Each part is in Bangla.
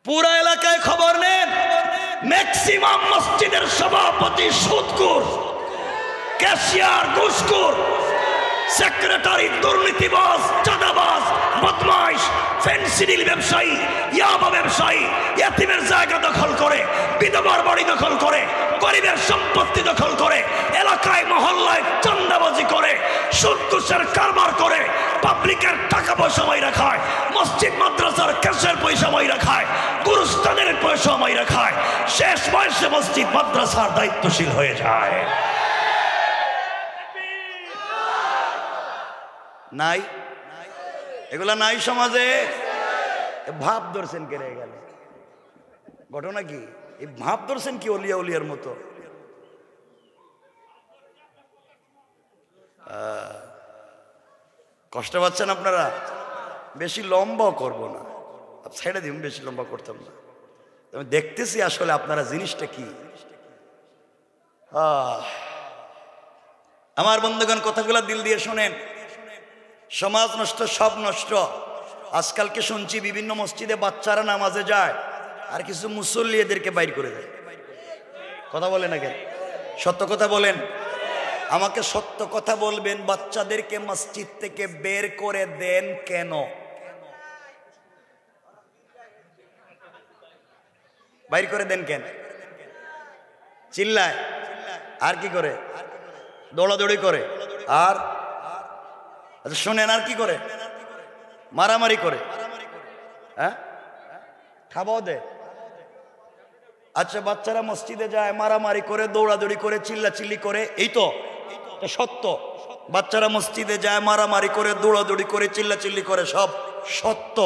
পুরা এলাকায় খবর নেন, ম্যাক্সিমাম মসজিদের সভাপতি সুদখোর, ক্যাশিয়ার ঘুষখোর, সেক্রেটারি দুর্নীতিবাজ, চাঁদাবাজ, বদমাইশ, ফেন্সিডিল ব্যবসায়ী, ইয়াবা ব্যবসায়ী, ইয়াতিমের জায়গা দখল করে, বিধবার বাড়ি দখল করে, গরিবের সম্পত্তি দখল করে, এলাকায় মহল্লায় চাঁদাবাজি করে, সুদ ঘুষের কারবার করে, পাবলিকের টাকা পয়সা মাইরা খায়, মসজিদ মাদ্রাসার ক্যাশের পয়সা মাইরা খায়, গুরুস্থানের পয়সা মাইরা খায়, শেষ বয়সে মসজিদ মাদ্রাসার দায়িত্বশীল হয়ে যায়। নাই এগুলা নাই সমাজে। ভাব ধরছেন কে রে গেল ঘটনা কি? এই ভাব ধরছেন কি অলিয়া উলিয়ার মতো? কষ্ট পাচ্ছেন আপনারা? বেশি লম্বাও করবো না, সাইডে দিন, বেশি লম্বা করতাম না। আমি দেখতেছি আসলে আপনারা জিনিসটা কি। আমার বন্ধুগণ, কথাগুলো দিল দিয়ে শোনেন। সমাজ নষ্ট, সব নষ্ট। আজকালকে শুনছি বিভিন্ন মসজিদে বাচ্চারা নামাজে যায় আর কিছু মুসল্লি এদেরকে বাইর করে দেয়। কথা বলে না কেন? সত্য কথা বলেন, আমাকে সত্য কথা বলবেন। বাচ্চাদেরকে মসজিদ থেকে বের করে দেন কেন? বাইর করে দেন কেন? চিল্লায় আর কি করে? দৌড়াদৌড়ি করে। আর আচ্ছা শোনেন, আর কি করে? মারামারি করে। হ্যাঁ, খাবাও দেয়। আচ্ছা, বাচ্চারা মসজিদে যায়, মারামারি করে, দৌড়াদৌড়ি করে, চিল্লাচিল্লি করে, এই তো সত্য। বাচ্চারা মসজিদে যায়, মারামারি করে, দৌড়াদৌড়ি করে, চিল্লাচিল্লি করে, সব সত্য।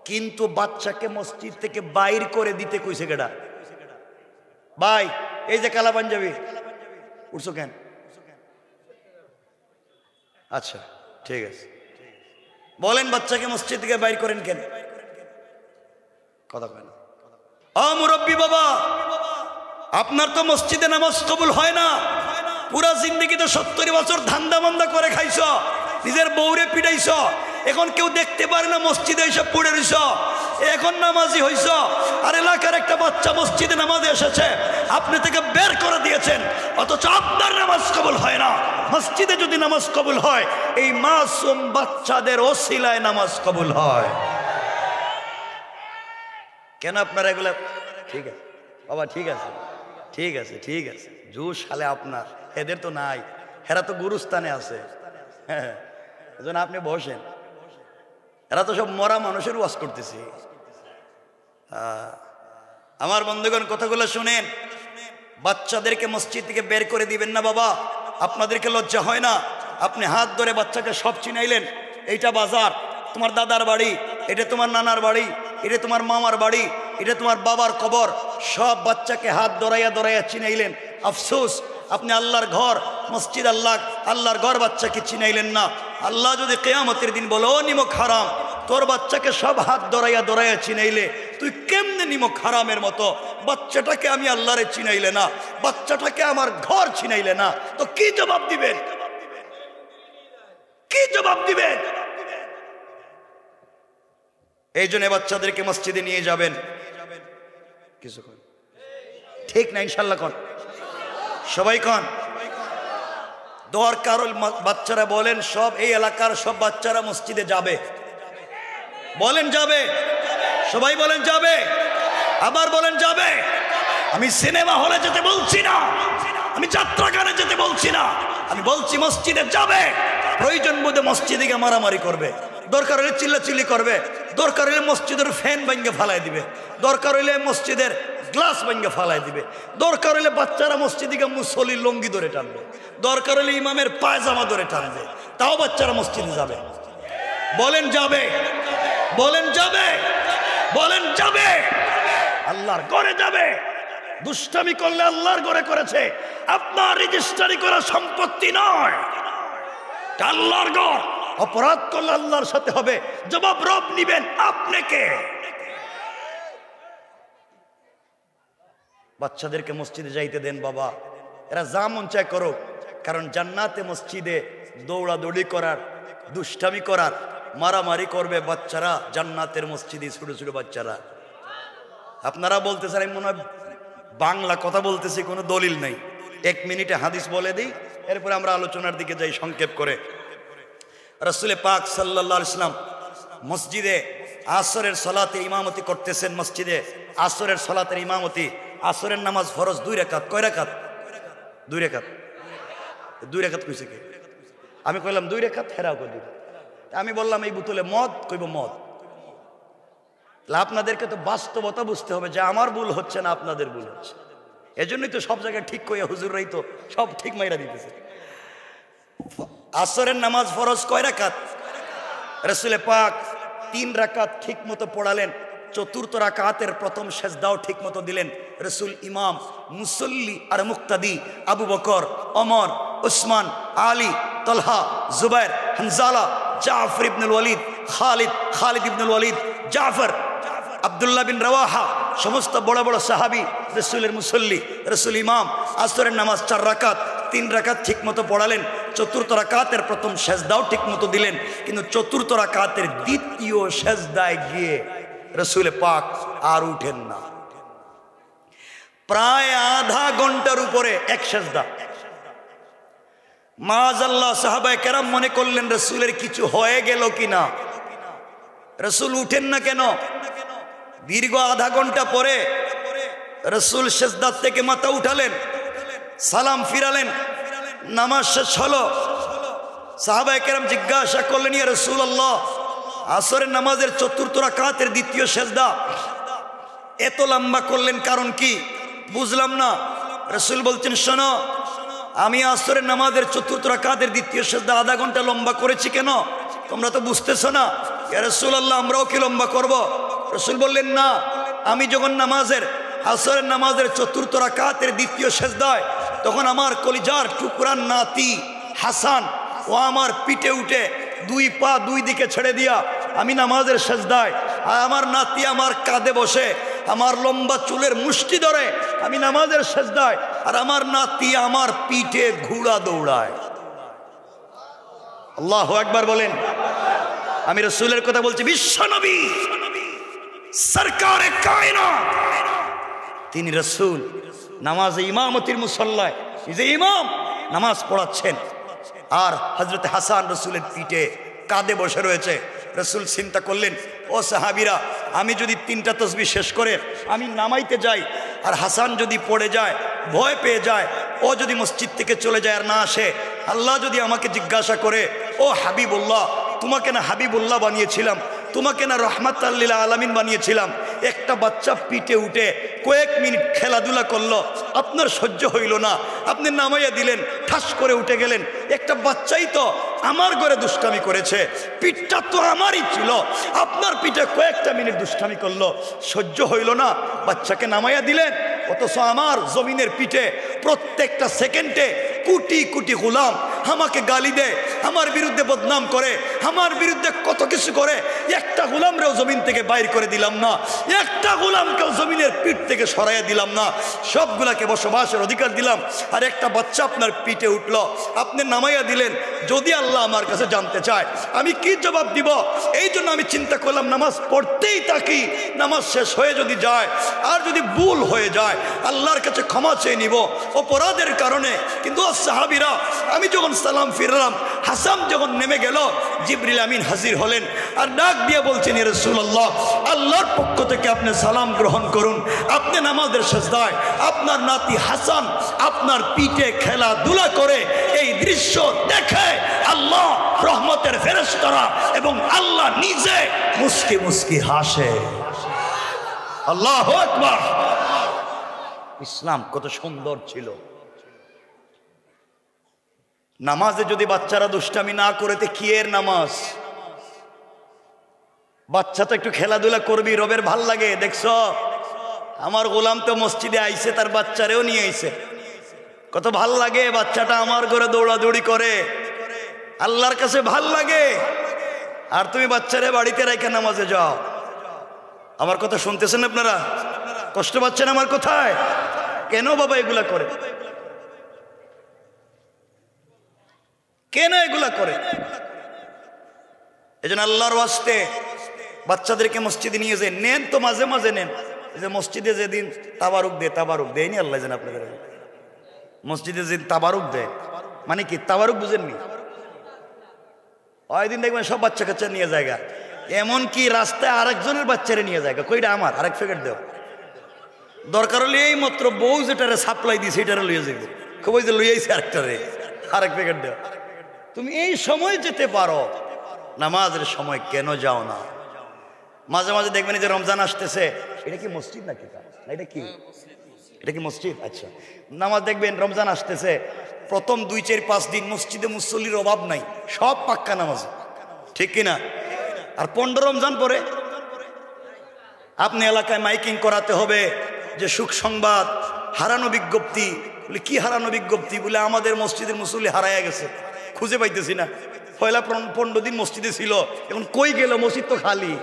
কিন্তু বাচ্চাকে মসজিদ থেকে বাইর করে দিতে কইছে কেডা? ভাই, এই যে কালা পাঞ্জাবি উঠছো কেন? আচ্ছা ঠিক আছে, বলেন বাচ্চাকে মসজিদ থেকে বাইর করেন কেন? কথা কয় না। মুরব্বী বাবা, আপনার তো মসজিদে নামাজ কবুল হয় না। পুরা জিন্দগিতে 70 বছর ধান্দা বান্দা করে খাইছ, নিজের বউরে পিটাইছ, এখন কেউ দেখতে পারে না, মসজিদে এসে পড়ে রইছ, এখন নামাজি হইছ। আর এলাকার একটা বাচ্চা মসজিদে নামাজে এসেছে, আপনি থেকে বের করে দিয়েছেন, অথচ আপনার নামাজ কবুল হয় না। মসজিদে যদি নামাজ কবুল হয়, এই মাসুম বাচ্চাদের ওসিলায় নামাজ কবুল হয়। কেন আপনারা এগুলা? ঠিক আছে বাবা, ঠিক আছে, ঠিক আছে, ঠিক আছে, জোশ সালে আপনার, এদের তো নাই, এরা তো গুরুস্থানে আছে। হ্যাঁ, এজন্য আপনি বসেন, এরা তো সব মরা মানুষের ওয়াজ করতেছে। আমার বন্ধুগণ, কথাগুলো শুনেন। বাচ্চাদেরকে মসজিদ থেকে বের করে দিবেন না বাবা। আপনাদেরকে লজ্জা হয় না? আপনি হাত ধরে বাচ্চাকে সব চিনাইলেন, এইটা বাজার, তোমার দাদার বাড়ি, এটা তোমার নানার বাড়ি, এটা তোমার মামার বাড়ি, এটা তোমার বাবার কবর, সব বাচ্চাকে হাত ধরাইয়া ধরাইয়া চিনাইলেন। আফসোস, আপনি আল্লাহর ঘর, মসজিদ আল্লাহর ঘর বাচ্চাকে চিনাইলেন না। আল্লাহ যদি কিয়ামতের দিন বলো, ও নিমক হারাম, তোর বাচ্চাকে সব হাত ধরাইয়া ধরাইয়া চিনাইলে, তুই কেমনে নিমক হারামের মতো? বাচ্চাটাকে আমি আল্লাহরে চিনাইলে না, বাচ্চাটাকে আমার ঘর চিনাইলে না, তো কি জবাব দিবেন? কি জবাব দিবেন? এই জন্য বাচ্চাদেরকে মসজিদে নিয়ে যাবেন। কিছু ঠিক না? ইনশাল্লাহ কন, সবাই কন। দরকার বাচ্চারা বলেন, সব এই এলাকার সব বাচ্চারা মসজিদে যাবে, বলেন যাবে, সবাই বলেন যাবে, আবার বলেন যাবে। আমি সিনেমা হলে যেতে বলছি না, আমি যাত্রা গানে যেতে বলছি না, আমি বলছি মসজিদে যাবে। প্রয়োজন বোধে মসজিদে গিয়ে মারামারি করবে, দরকার হলে চিল্লাচিল্লি করবে, দরকার হলে মসজিদের ফ্যান ভাঙ্গে ফালাই দিবে, দরকার হলে মসজিদের গ্লাস ভাঙ্গে ফালাই দিবে, দরকার হলে বাচ্চারা মসজিদে গিয়ে মুসল্লির লঙ্গি ধরে টানবে, দরকার হলে ইমামের পায়জামা ধরে টানবে, তাও বাচ্চারা মসজিদে যাবে। বলেন যাবে, বলেন যাবে, বলেন যাবে। আল্লাহর ঘরে যাবে। দুষ্টামি করলে আল্লাহর ঘরে করেছে, আপনার রেজিস্ট্রি করা সম্পত্তি নয়, আল্লাহর ঘর। অপরাধ করলে আল্লাহর সাথে হবে, জবাব রব নিবেন। আপনাকে বাচ্চাদেরকে মসজিদে যাইতে দেন বাবা, এরা যা মন চায় করুক, কারণ জান্নাতে মসজিদে দৌড়াদৌড়ি করার, দুষ্টামি করার, মারামারি করবে বাচ্চারা জান্নাতের মসজিদে, ছোট ছোট বাচ্চারা। আপনারা বলতেছেন আমি মনে হয় বাংলা কথা বলতেছি, কোনো দলিল নেই। 1 মিনিটে হাদিস বলে দিই, এরপরে আমরা আলোচনার দিকে যাই সংক্ষেপ করে। রাসূল পাক সাল্লাল্লাহু আলাইহি ওয়াসাল্লাম মসজিদে আসরের সালাতে ইমামতি করতেছেন। মসজিদে আসরের সালাতের ইমামতি, আসরের নামাজ ফরজ 2 রাকাত। কয় রাকাত? 2 রাকাত। 2 রাকাত কইছে কে? আমি কইলাম 2 রাকাত, হেরাও কই 2। আমি বললাম এই বোতলে মদ, কইব মদ। আপনাদেরকে তো বাস্তবতা বুঝতে হবে যে আমার ভুল হচ্ছে না, আপনাদের ভুল হচ্ছে। এজন্যই তো সব জায়গায় ঠিক কইয়া হুজুররাই তো সব ঠিক মাইরা দিতেছে। আসরের নামাজ ফরজ কয় রাকাত? রাসূল পাক 3 রাকাত ঠিক মতো পড়ালেন। 4র্থ রাকাতের প্রথম সেজদাও ঠিক মতো দিলেন। রাসূল ইমাম, মুসল্লি আর মুক্তাদি আবু বকর, ওমর, উসমান, আলী, তলহা, জুবাইর, হানজালা, জাফর ইবনুল ওয়ালিদ, খালিদ ইবনুল ওয়ালিদ, জাফর, আব্দুল্লাহ বিন রওয়াহা, সমস্ত বড় বড় সাহাবী রাসূলের মুসল্লি। রাসূল ইমাম, আসরের নামাজ 4 রাকাত, 3 রাকাত ঠিক মতো পড়ালেন। 4র্থ রাকাতের প্রথম সেজদাও ঠিক মতো দিলেন। কিন্তু 4র্থ রাকাতের দ্বিতীয় সেজদায় গিয়ে রাসূল পাক আর উঠেন না। প্রায় আধা ঘন্টার উপরে এক সেজদা। মাআযাল্লাহ সাহাবায়ে কেরাম মনে করলেন রাসূলের কিছু হয়ে গেল কিনা, রাসূল উঠেন না কেন। দীর্ঘ আধা ঘন্টা পরে রাসূল সেজদা থেকে মাথা উঠালেন, সালাম ফিরালেন, নামাজ শেষ হলো। সাহাবায়ে কেরাম জিজ্ঞাসা করলেন, ইয়া রাসূলুল্লাহ, আসরের নামাজের 4র্থ রাকাতের দ্বিতীয় সেজদা এত লম্বা করলেন, কারণ কি? বুঝলাম না। রাসূল বলছেন, শোনো, আমি আসরের নামাজের 4র্থ রাকাতের দ্বিতীয় সেজদা আধা ঘন্টা লম্বা করেছি কেন, তোমরা তো বুঝতেছো না। ইয়া রাসূলুল্লাহ, আমরাও কি লম্বা করব? রাসূল বললেন, না, আমি যখন আসরের নামাজের 4র্থ রাকাতের দ্বিতীয় সেজদায়, তখন আমার কলিজার টুকরার নাতি হাসান ও আমার পিঠে উঠে 2 পা 2 দিকে ছেড়ে দিয়া আমি নামাজের সেজদায়, আর আমার নাতি আমার কাঁধে বসে আমার লম্বা চুলের মুষ্টি ধরে আমি নামাজের সেজদায়, আর আমার নাতি আমার পিঠে ঘোড়া দৌড়ায়। আল্লাহু আকবার বলেন। আমি রাসূলের কথা বলছি, বিশ্বনবী সরকারে কায়নাত, তিনি রাসূল নামাজে ইমামতির মুসল্লায় নিজে ইমাম নামাজ পড়াচ্ছেন, আর হযরত হাসান রাসূলের পিঠে কাঁধে বসে রয়েছে। রাসূল চিন্তা করলেন, ও সাহাবীরা, আমি যদি 3টা তাসবিহ শেষ করে আমি নামাইতে যাই, আর হাসান যদি পড়ে যায়, ভয় পেয়ে যায়, ও যদি মসজিদ থেকে চলে যায় আর না আসে, আল্লাহ যদি আমাকে জিজ্ঞাসা করে, ও হাবিবুল্লাহ, তোমাকে না হাবিবুল্লাহ বানিয়েছিলাম, তোমাকে না রহমাতাল লিল আলামিন বানিয়েছিলাম, একটা বাচ্চা পিঠে উঠে কয়েক মিনিট খেলাধুলা করলো, আপনার সহ্য হইল না, আপনি নামাইয়া দিলেন, ঠাস করে উঠে গেলেন। একটা বাচ্চাই তো আমার ঘরে দুষ্টামি করেছে, পিঠটা তো আমারই ছিল, আপনার পিঠে কয়েকটা মিনিট দুষ্টামি করলো, সহ্য হইল না, বাচ্চাকে নামাইয়া দিলেন। অথচ আমার জমিনের পিঠে প্রত্যেকটা সেকেন্ডে কোটি কোটি গোলাম আমাকে গালি দেয়, আমার বিরুদ্ধে বদনাম করে, আমার বিরুদ্ধে কত কিছু করে, একটা গোলামরেও জমিন থেকে বাইর করে দিলাম না, একটা গোলামকেও জমিনের পিঠ থেকে সরাইয়া দিলাম না, সবগুলাকে বসবাসের অধিকার দিলাম, আর একটা বাচ্চা আপনার পিঠে উঠলো, আপনি নামাইয়া দিলেন। যদি আল্লাহ আমার কাছে জানতে চায় আমি কি জবাব দিব? এই জন্য আমি চিন্তা করলাম নামাজ পড়তেই থাকি, নামাজ শেষ হয়ে যদি যায় আর যদি ভুল হয়ে যায় আল্লাহর কাছে ক্ষমা চেয়ে নিব অপরাধের কারণে। কিন্তু সাহাবীরা, আমি যখন সালাম ফিরলাম, হাসান যখন নেমে গেল, জিবরিল আমিন হাজির হলেন আর ডাক দিয়ে বলছেন, ইয়া রাসূলুল্লাহ, আল্লাহর পক্ষ থেকে আপনি সালাম গ্রহণ করুন, আপনি নামাজের সেজদায় আপনার নাতি হাসান আপনার পিঠে খেলাধুলা করে, এই দৃশ্য দেখে আল্লাহ রহমতের ফেরেশতারা এবং আল্লাহ নিজে মুস্কি মুস্কি হাসে। আল্লাহু আকবার। ইসলাম কত সুন্দর ছিল। নামাজে যদি বাচ্চারা দুষ্টামি না করেতে কি এর নামাজ? বাচ্চা তো একটু খেলাধুলা করবি, রবের ভাল লাগে। দেখছো আমার গোলাম তো মসজিদে আইছে, তার বাচ্চারেও নিয়ে আইছে, কত ভাল লাগে। বাচ্চাটা আমার ঘরে দৌড়াদৌড়ি করে, আল্লাহর কাছে ভাল লাগে। আর তুমি বাচ্চারে বাড়িতে রেখে নামাজে যাও। আমার কথা শুনতেছেন আপনারা? কষ্ট পাচ্ছেন আমার কথায়? কেন বাবা এগুলা করে? কেন এগুলা করে? এজন্য আল্লাহর ওয়াস্তে বাচ্চাদেরকে মসজিদে নিয়ে যায়, নেন তো মাঝে মাঝে নেন, এই যে মসজিদে যেদিন তাবারুক দেয় নি আল্লাহ জানে আপনাদের, মসজিদে যেদিন তাবারুক দেয় মানে কি তাবারুক বুঝেননি? ওই দিন দেখবেন সব বাচ্চা কাচ্চা নিয়ে জায়গা, এমন কি রাস্তায় আরেকজনের বাচ্চারে নিয়ে জায়গা, কইটা আমার আরেক প্যাকেট দেও, দরকার হলে এই মাত্র বউ যেটারে সাপ্লাই দিছে এটারে লইয়ে যাবে, খুব যে লইয়াইছে আরেকটারে আরেক প্যাকেট দেও। তুমি এই সময় যেতে পারো, নামাজের সময় কেন যাও না? মাঝে মাঝে দেখবেন যে রমজান আসতেছে, এটা কি মসজিদ নাকি? না এটা কি, এটা কি মসজিদ? আচ্ছা, নামাজ দেখবেন রমজান আসতেছে, প্রথম 2-4-5 দিন মসজিদে মুসল্লির অভাব নাই, সব পাক্কা নামাজ, ঠিক কিনা? আর 15 রমজান পরে আপনি এলাকায় মাইকিং করাতে হবে যে সুখ সংবাদ, হারানো বিজ্ঞপ্তি। বলে কি হারানো বিজ্ঞপ্তি? বলে আমাদের মসজিদের মুসল্লি হারাইয়া গেছে, খুঁজে পাইতেছি না। পয়লা 15 দিন মসজিদে ছিল, এখন কই গেল? মসজিদ তো খালি।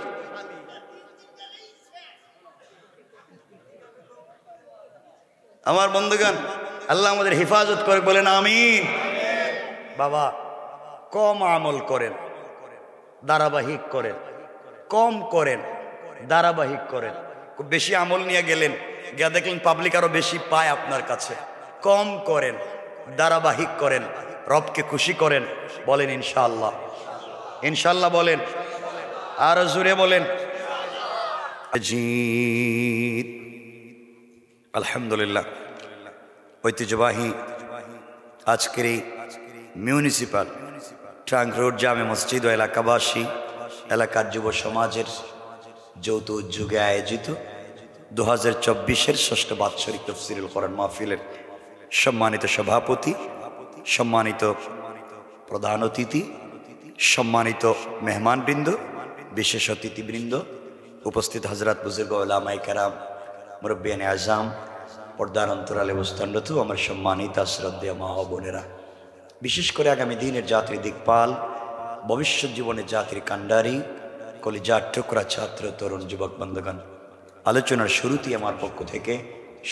আমার বন্ধুগণ, আল্লাহ আমাদের হেফাজত করে, বলেন আমিন। বাবা, কম আমল করেন, ধারাবাহিক করেন, কম করেন, ধারাবাহিক করেন। খুব বেশি আমল নিয়ে গেলেন, গিয়া দেখলেন পাবলিক আরো বেশি পায় আপনার কাছে। কম করেন, ধারাবাহিক করেন, রবকে খুশি করেন। বলেন ইনশাআল্লাহ, ইনশাআল্লাহ বলেন, আরো জোরে বলেন। জিদ আলহামদুলিল্লাহ, ঐতিহ্যবাহী আজকের এই মিউনিসিপাল ট্রাঙ্ক রোড জামে মসজিদ ও এলাকাবাসী, এলাকার যুব সমাজের যৌথ উদ্যোগে আয়োজিত 2024-এর ষষ্ঠ বাৎসরিক তাফসীরুল কোরআন মাহফিলের সম্মানিত সভাপতি, সম্মানিত প্রধান অতিথি, সম্মানিত মেহমানবৃন্দ, বিশেষ অতিথিবৃন্দ, উপস্থিত হযরত বুজুর্গ উলামায়ে কেরাম, মুরব্বিয়ানে আযম, পর্দার অন্তরালে অবস্থানরত আমার সম্মানিত শ্রদ্ধেয় মা ও বোনেরা, বিশেষ করে আগামী দিনের জাতির দিকপাল, ভবিষ্যৎ জীবনের জাতির কাণ্ডারি, কলিজার টুকরা ছাত্র তরুণ যুবক বন্ধুগণ, আলোচনার শুরুতেই আমার পক্ষ থেকে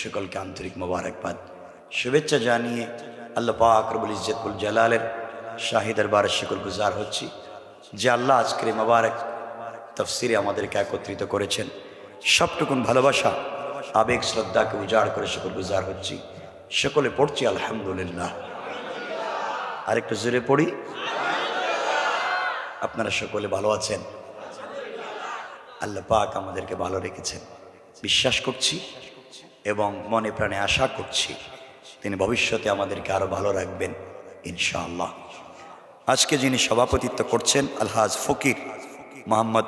সকলকে আন্তরিক মোবারকবাদ, শুভেচ্ছা জানিয়ে আল্লাহ পাক রব্বুল ইজ্জতুল জালালের শাহী দরবারে শুকরগুজার হচ্ছি যে আল্লাহ আজকের মোবারক তাফসীরে আমাদেরকে একত্রিত করেছেন। সবটুকুন ভালোবাসা, আবেগ, শ্রদ্ধাকে উজাড় করে শুকরগুজার হচ্ছি। সকলে পড়ছি আলহামদুলিল্লাহ। আরেকটু জোরে পড়ি। আপনারা সকলে ভালো আছেন? আল্লাহ পাক আমাদেরকে ভালো রেখেছেন, বিশ্বাস করছি এবং মনে প্রাণে আশা করছি তিনি ভবিষ্যতে আমাদেরকে আরো ভালো রাখবেন ইনশাআল্লাহ। আজকে যিনি সভাপতিত্ব করছেন আলহাজ ফকির মোহাম্মদ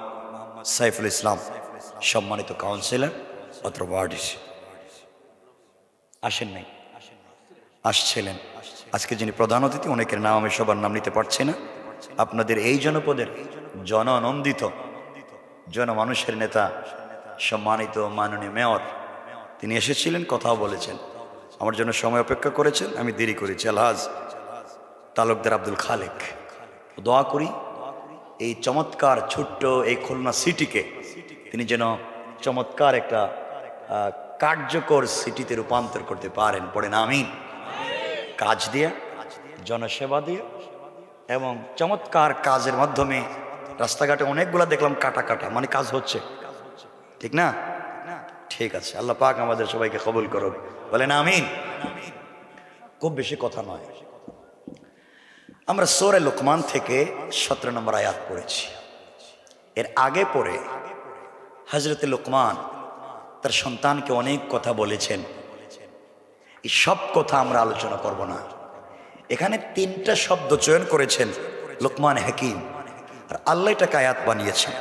সাইফুল ইসলাম, সম্মানিত কাউন্সিলর অত্র ওয়ার্ডের, আসেন নাই, আসছিলেন। আজকে যিনি প্রধান অতিথি, অনেকের নাম আমি সবার নাম নিতে পারছি না, আপনাদের এই জনপদের জননন্দিত জনমানুষের নেতা, সম্মানিত মাননীয় মেয়র, তিনি এসেছিলেন, কথাও বলেছেন, আমার জন্য সময় অপেক্ষা করেছেন, আমি দেরি করেছি। আলহাজ তালুকদার আব্দুল খালেক, দোয়া করি এই চমৎকার ছোট্ট এই খুলনা সিটিকে তিনি যেন চমৎকার একটা কার্যকর সিটিতে রূপান্তর করতে পারেন। পড়েন আমিন। কাজ দিয়ে, জনসেবা দিয়ে এবং চমৎকার কাজের মাধ্যমে রাস্তাঘাটে অনেকগুলা দেখলাম কাটা কাটা, মানে কাজ হচ্ছে, ঠিক না? ঠিক আছে, আল্লাহ পাক আমাদের সবাইকে কবুল করুক। বলেন আমিন। খুব বেশি কথা নয়, আমরা সূরা লুকমান থেকে 17 নম্বর আয়াত পড়েছি। এর আগে পড়ে হযরত লুকমান তার সন্তানকে অনেক কথা বলেছেন। এই সব কথা আমরা আলোচনা করব না। এখানে 3টা শব্দ চয়ন করেছেন লুকমান হাকিম, আর আল্লাহ এটাকে আয়াত বানিয়েছেন।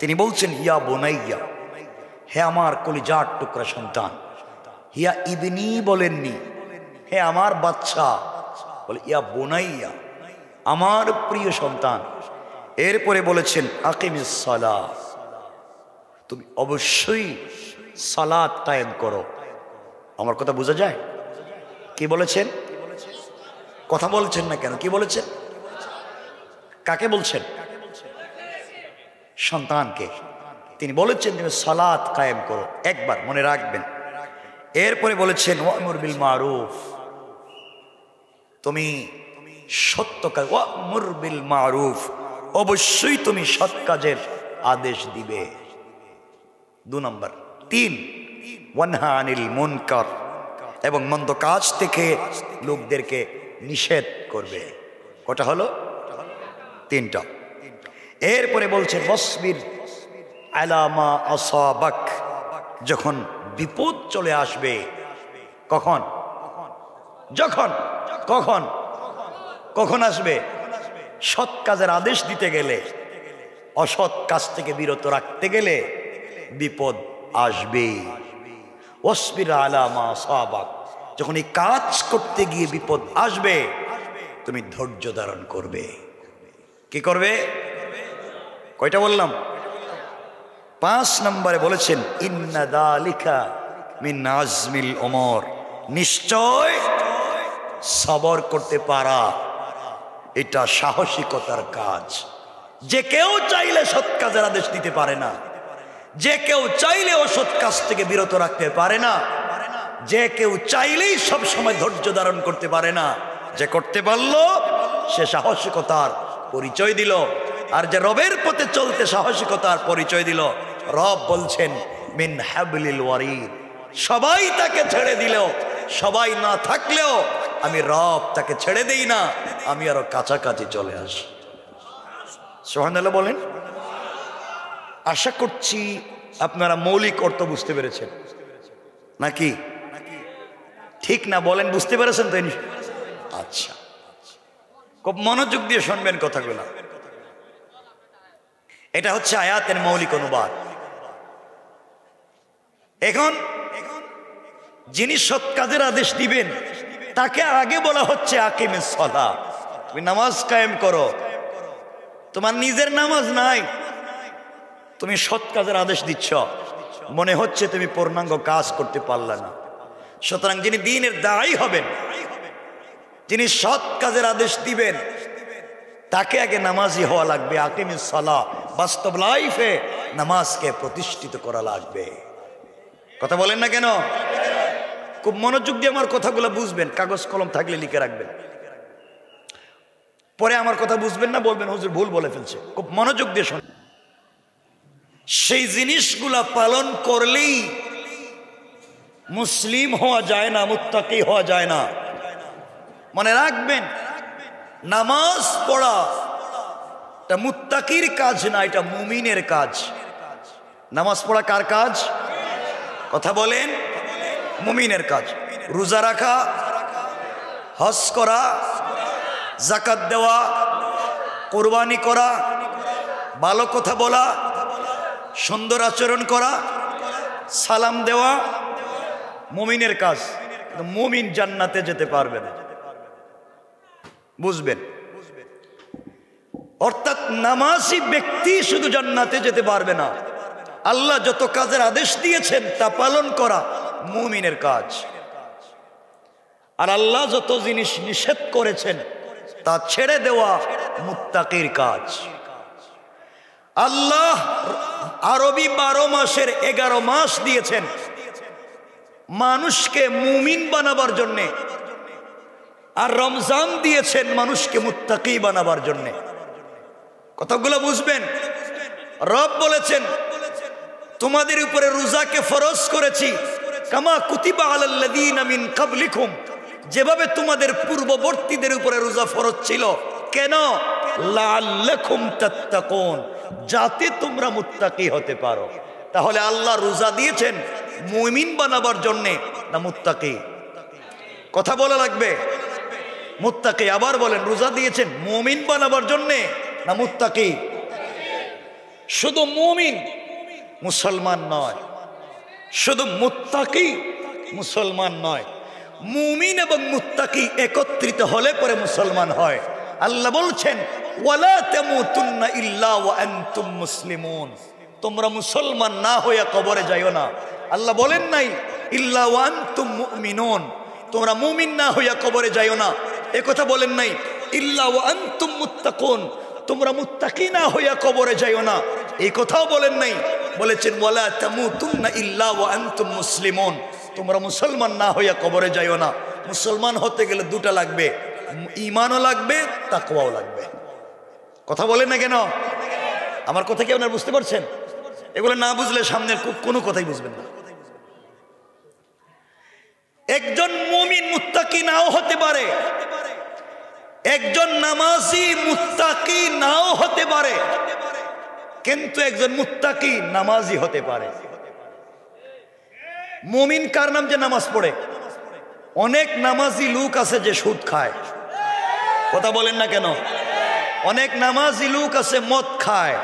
তিনি বলছেন ইয়া বুনাইয়া, হে আমার কলিজার টুকরা সন্তান। ইয়া ইবনি বলেননি, হে আমার বাচ্চা, বলে ইয়া বুনাইয়া, আমার প্রিয় সন্তান। এরপরে বলেছেন আকিমিস সালাহ, তুমি অবশ্যই সালাত কায়েম করো। আমার কথা বোঝা যায়? কি বলেছেন? কথা বলছেন না কেন? কি বলেছেন? কাকে বলছেন? সন্তানকে। তিনি বলেছেন তুমি সালাত কায়েম করো, একবার মনে রাখবেন। এরপরে বলেছেন ওয়ামুর বিল মারুফ, তুমি সত্য কাজ, ওয়ামুর বিল মারুফ, অবশ্যই তুমি সৎ কাজের আদেশ দিবে। 2 নম্বর। 3 ওয়ানহা আনিল মুনকার, এবং মন্দ কাজ থেকে লোকদেরকে নিষেধ করবে। কটা হলো? তিনটা। এরপরে বলছেন ওয়াসবির আলা মা আসাবাক, যখন বিপদ চলে আসবে। কখন? যখন কখন কখন আসবে? সৎ কাজের আদেশ দিতে গেলে, অসৎ কাজ থেকে বিরত রাখতে গেলে বিপদ আসবে। ওয়াসবির আলা মা আসাবাক, যখন এই কাজ করতে গিয়ে বিপদ আসবে তুমি ধৈর্য ধারণ করবে। কি করবে? কয়টা বললাম? 5 নম্বরে বলেছেন ইন্না যালিকা মিন আজমিল উমর, নিশ্চয় সবর করতে পারা এটা সাহসিকতার কাজ। যে কেউ চাইলে সৎ কাজের আদেশ দিতে পারে না, যে কেউ চাইলে অসৎ কাজ থেকে বিরত রাখতে পারে না, যে কেউ চাইলেই সব সময় ধৈর্য ধারণ করতে পারে না। যে করতে পারল সে সাহসিকতার পরিচয় দিল। আর যে রবের পথে চলতে সাহসিকতার পরিচয় দিল, রব বলছেন মিন হাবলিল ওয়ারিদ, সবাই তাকে ছেড়ে দিলেও, সবাই না থাকলেও আমি রব তাকে ছেড়ে দেই না, আমি আরো কাছাকাছি চলে আসি। সুবহানাল্লাহ বলেন। আশা করছি আপনারা মৌলিক অর্থ বুঝতে পেরেছেন নাকি? ঠিক না বলেন? বুঝতে পেরেছেন তো? আচ্ছা, খুব মনোযোগ দিয়ে শুনবেন কথাগুলো। এটা হচ্ছে আয়াতের মৌলিক অনুবাদ। এখন যিনি সৎ কাজের আদেশ দিবেন তাকে আগে বলা হচ্ছে আকিমিস সালাহ, তুমি নামাজ কায়েম করো। তোমার নিজের নামাজ নাই, তুমি সৎ কাজের আদেশ দিচ্ছ, মনে হচ্ছে তুমি পূর্ণাঙ্গ কাজ করতে পারলে না। সুতরাং যিনি দ্বীনের দায়ী হবেন, যিনি সৎ কাজের আদেশ দিবেন, তাকে আগে নামাজি হওয়া লাগবে। আকিমিস সালাহ, বাস্তব লাইফে নামাজকে প্রতিষ্ঠিত করা লাগবে। কথা বলেন না কেন? খুব মনোযোগ দিয়ে আমার কথাগুলো বুঝবেন, কাগজ কলম থাকলে লিখে রাখবেন। পরে আমার কথা বুঝবেন না, বলবেন হুজুর ভুল বলে ফেলছে। খুব মনোযোগ দিয়ে শুনুন। সেই জিনিসগুলা পালন করলেই মুসলিম হওয়া যায় না, মুত্তাকি হওয়া যায় না। মনে রাখবেন, নামাজ পড়া এটা মুত্তাকির কাজ না, এটা মুমিনের কাজ। নামাজ পড়া কার কাজ? কথা বলেন। মুমিনের কাজ। রোজা রাখা, হজ করা, যাকাত দেওয়া, কুরবানি করা, ভালো কথা বলা, সুন্দর আচরণ করা, সালাম দেওয়া মুমিনের কাজ। মুমিন জান্নাতে যেতে পারবে না, বুঝবেন? অর্থাৎ নামাজি ব্যক্তি শুধু জান্নাতে যেতে পারবে না, আল্লাহ যত কাজের আদেশ দিয়েছেন তা পালন করা মুমিনের কাজ। আর আল্লাহ যত জিনিস নিষেধ করেছেন তা ছেড়ে দেওয়া মুত্তাকির কাজ। আল্লাহ আরবি 12 মাসের 11 মাস দিয়েছেন মানুষকে মুমিন বানাবার জন্যে, আর রমজান দিয়েছেন মানুষকে মুত্তাকি বানাবার জন্যে। কথাগুলো বুঝবেন। রব বলেছেন তোমাদের উপরে রোজাকে ফরজ করেছি, কামা কুতিবা আলাল্লাযীনা মিন ক্বাবলিকুম, যেভাবে তোমাদের পূর্ববর্তীদের উপরে রোজা ফরজ ছিল। কেন? লাআল্লাকুম তাত্তাকুন, যাতে তোমরা মুত্তাকি হতে পারো। তাহলে আল্লাহ রোজা দিয়েছেন মুমিন বানাবার জন্যে না মুত্তাকি? কথা বলা লাগবে। মুত্তাকি। আবার বলেন, রোজা দিয়েছেন মুমিন বানাবার জন্যে না মুত্তাকি? শুধু মুমিন মুসলমান নয়, শুধু মুত্তাকি মুসলমান নয়, মুমিন এবং মুত্তাকি একত্রিত হলে পরে মুসলমান হয়। আল্লাহ বলছেন ওয়ালা তামুতুন্না ইল্লা ওয়া আনতুম মুসলিমুন, তোমরা মুসলমান না হইয়া কবরে যাইও না। আল্লাহ বলেন নাই ইল্লা ওয়া আনতুম মুমিনুন, তোমরা মুমিন না হইয়া কবরে যাইও না। একথা বলেন নাই ইল্লা ওয়া আনতুম মুত্তাকুন, তোমরা মুত্তাকি না হইয়া কবরে যাইও না। এই কথাও বলেন নাই। বলেছেন ওয়ালা তামুতুন্না ইল্লা ওয়া আনতুম মুসলিমুন, তোমরা মুসলমান না হইয়া কবরে যাইও না। মুসলমান হতে গেলে দুটা লাগবে, ঈমানও লাগবে, তাকওয়াও লাগবে। কথা বলেন না কেন? আমার কথা কি আপনারা বুঝতে পারছেন? এগুলো না বুঝলে সামনের কোনো কথাই বুঝবেন না। একজন মুমিন মুত্তাকি নাও হতে পারে, একজন নামাজি মুত্তাকি নাও হতে পারে, কিন্তু একজন মুত্তাকি নামাজি হতে পারে। মুমিন কার নাম? যে নামাজ পড়ে। অনেক নামাজি লোক আছে যে সুদ খায়, কথা বলেন না কেন? অনেক নামাজি লোক আছে মদ খায়।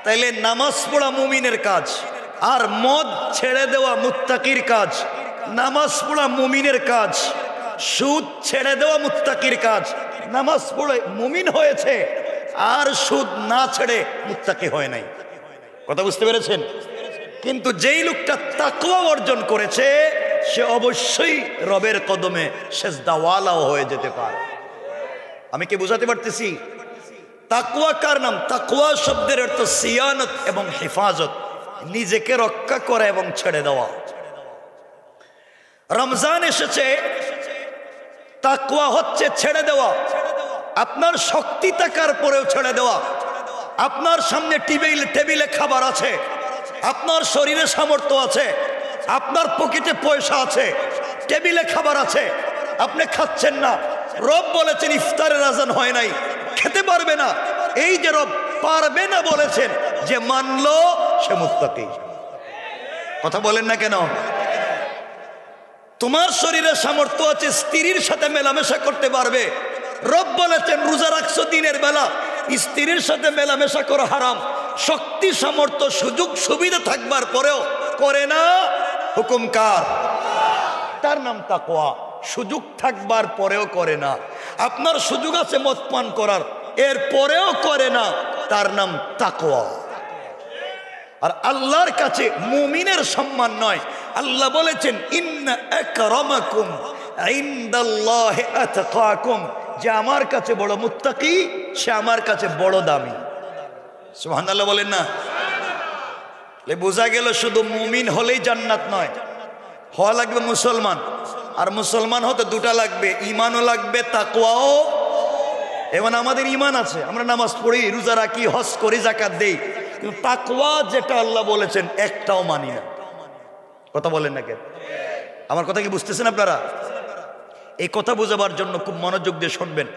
তাইলে নামাজ পড়া মুমিনের কাজ, আর মদ ছেড়ে দেওয়া মুত্তাকির কাজ। নামাজ পড়া মুমিনের কাজ, সুদ ছেড়ে দেওয়া মুত্তাকির কাজ। নামাজ পড়ে মুমিন হয়েছে, আর সুদ না ছেড়ে মুত্তাকি হয় নাই। কথা বুঝতে পেরেছেন? কিন্তু যেই লোকটা তাকওয়া অর্জন করেছে, সে অবশ্যই রবের কদমে সেজদাওয়ালাও হয়ে যেতে পারে। আমি কি বুঝাতে পারতেছি? তাকওয়া কার নাম? তাকওয়া শব্দের অর্থ সিয়ানত এবং হেফাজত, নিজেকে রক্ষা করা এবং ছেড়ে দেওয়া। রমজান এসেছে, তাকওয়া হচ্ছে ছেড়ে দেওয়া। আপনার শক্তি থাকার পরেও ছেড়ে দেওয়া। আপনার সামনে টেবিলে খাবার আছে, আপনার শরীরে সামর্থ্য আছে, আপনার পকেটে পয়সা আছে, টেবিলে খাবার আছে, আপনি খাচ্ছেন না। রব বলেছেন ইফতারের আজান হয় নাই, খেতে পারবে না। এই যে রব পারবে না বলেছেন, যে মানলো সে মুত্তাকি। কথা বলেন না কেন? তোমার শরীরে সামর্থ্য আছে, স্ত্রীর সাথে মেলামেশা করতে পারবে। রব বলেছেন রোজা রাখছো দিনের বেলা, স্ত্রীর সাথে মেলামেশা করা হারাম। শক্তি সামর্থ্য সুযোগ সুবিধা থাকবার পরেও করে না, হুকুম কার? তার নাম তাকওয়া। সুযোগ থাকবার পরেও করে না। আপনার সুযোগ আছে মদ পান করার, এর পরেও করে না, তার নাম তাকওয়া। আর আল্লাহর কাছে মুমিনের সম্মান নয়। আল্লাহ বলেছেন ইন্না আকরামাকুম ইনদাল্লাহি আতকাকুম, যে আমার কাছে বড় মুত্তাকি সে আমার কাছে বড় দামি। সুবহানাল্লাহ বলেন না? বোঝা গেল শুধু মুমিন হলেই জান্নাত নয়, হওয়া লাগবে মুসলমান। আর মুসলমান হতে দুটা লাগবে, ইমানও লাগবে, তাকওয়াও। এবং আমাদের ইমান আছে, আমরা নামাজ পড়ি, রোজা রাখি, হজ করি, যাকাত দেই, কিন্তু তাকওয়া যেটা আল্লাহ বলেছেন একটাও মানি না। কথা বলেন না কেন? আমার কথা কি বুঝতেছেন আপনারা? এই কথা বোঝাবার জন্য খুব মনোযোগ দিয়ে শুনবেন।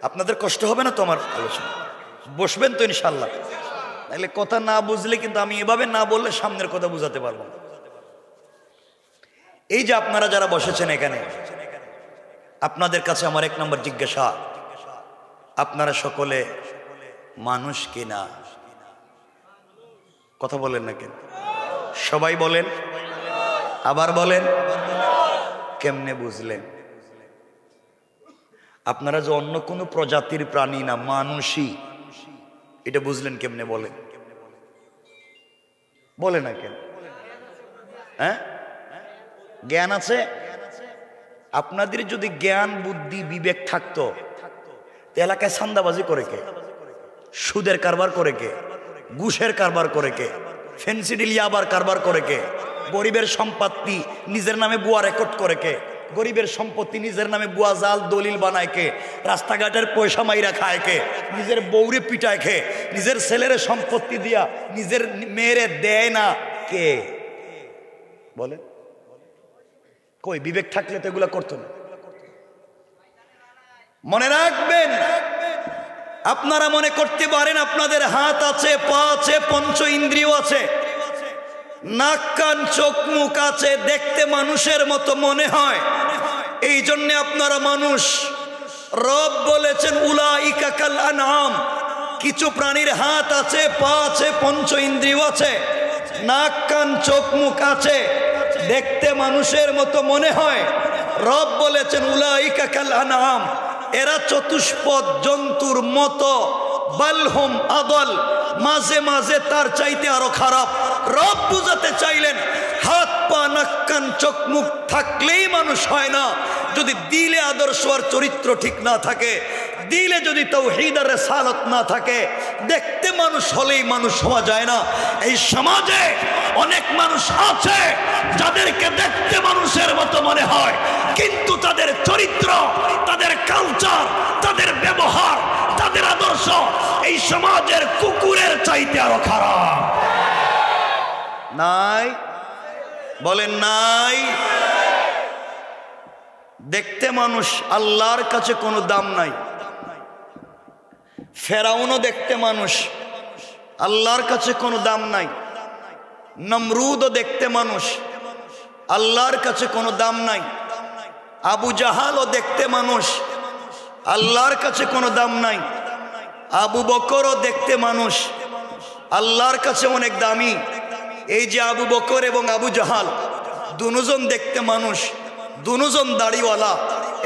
আপনাদের কষ্ট হবে না তো আমার আলোচনা? বসবেন তো ইনশাল্লাহ? তাহলে কথা না বুঝলে কিন্তু আমি এভাবে না বললে সামনের কথা বুঝাতে পারবো না। এই যে আপনারা যারা বসেছেন এখানে, আপনাদের কাছে আমার এক নম্বর জিজ্ঞাসা, আপনারা সকলে মানুষ কিনা? কথা বলেন না কেন? সবাই বলেন, আবার বলেন। কেমনে বুঝলেন? আপনারা যে অন্য কোনো প্রজাতির প্রাণী না, মানুষই, এটা বুঝলেন কেমনে? বলেন, বলে না কেন? হ্যাঁ, জ্ঞান আছে আপনাদের? যদি জ্ঞান বুদ্ধি বিবেক থাকতো, এলাকায় চাঁদাবাজি করে কে? সুদের কারবার করে কে? ঘুষের কারবার করে কে? ফেন্সিডিল ইয়াবার কারবার করে কে? গরিবের সম্পত্তি নিজের নামে বুয়া রেকর্ড করে কে? গরিবের সম্পত্তি নিজের নামে বুয়া জাল দলিল বানায় কে? রাস্তাঘাটের পয়সা মাইরা খায় কে? নিজের বউরে পিটায় কে? নিজের ছেলের সম্পত্তি দিয়া নিজের মেয়েরে দেয় না কে? বলে কই? বিবেক থাকলে তো এগুলা করতো না। মনে রাখবেন, আপনারা মনে করতে পারেন আপনাদের হাত আছে, পা আছে, পঞ্চ ইন্দ্রিয় আছে, নাক কান চোখ মুখ আছে, দেখতে মানুষের মতো মনে হয়, এই জন্য আপনারা মানুষ। রব বলেছেন উলাইকা কাল আনআম, কিছু প্রাণীর হাত আছে, পা আছে, পঞ্চ ইন্দ্রিয় আছে, নাক কান চোখ মুখ আছে, দেখতে মানুষের মতো মনে হয়। রব বলেছেন উলাইকা কাল আনআম, এরা চতুষ্পদ জন্তুর মতো, বালহুম আদল, মাঝে মাঝে তার চাইতে আরো খারাপ। রব বুঝাতে চাইলেন হাত পা নাক কান চোখ মুখ থাকলেই মানুষ হয় না। যদি দিলে আদর্শ আর চরিত্র ঠিক না থাকে, দিলে যদি তাওহীদ আর রিসালাত না থাকে, দেখতে মানুষ হলেই মানুষ হওয়া যায় না। এই সমাজে অনেক মানুষ আছে যাদেরকে দেখতে মানুষের মতো মনে হয়, কিন্তু তাদের চরিত্র, তাদের কালচার, তাদের ব্যবহার, তাদের আদর্শ এই সমাজের কুকুরের চাইতে আরো খারাপ। নাই? বলেন নাই? দেখতে মানুষ, আল্লাহর কাছে কোনো দাম নাই। ফেরাউনও দেখতে মানুষ, আল্লাহর কাছে কোনো দাম নাই। নমরুদও দেখতে মানুষ, আল্লাহর কাছে কোনো দাম নাই। আবু জাহালও দেখতে মানুষ, আল্লাহর কাছে কোনো দাম নাই। আবু বকরও দেখতে মানুষ, আল্লাহর কাছে অনেক দামি। এই যে আবু বকর এবং আবু জাহাল দুজন দেখতে মানুষ, দুজন দাড়িওয়ালা,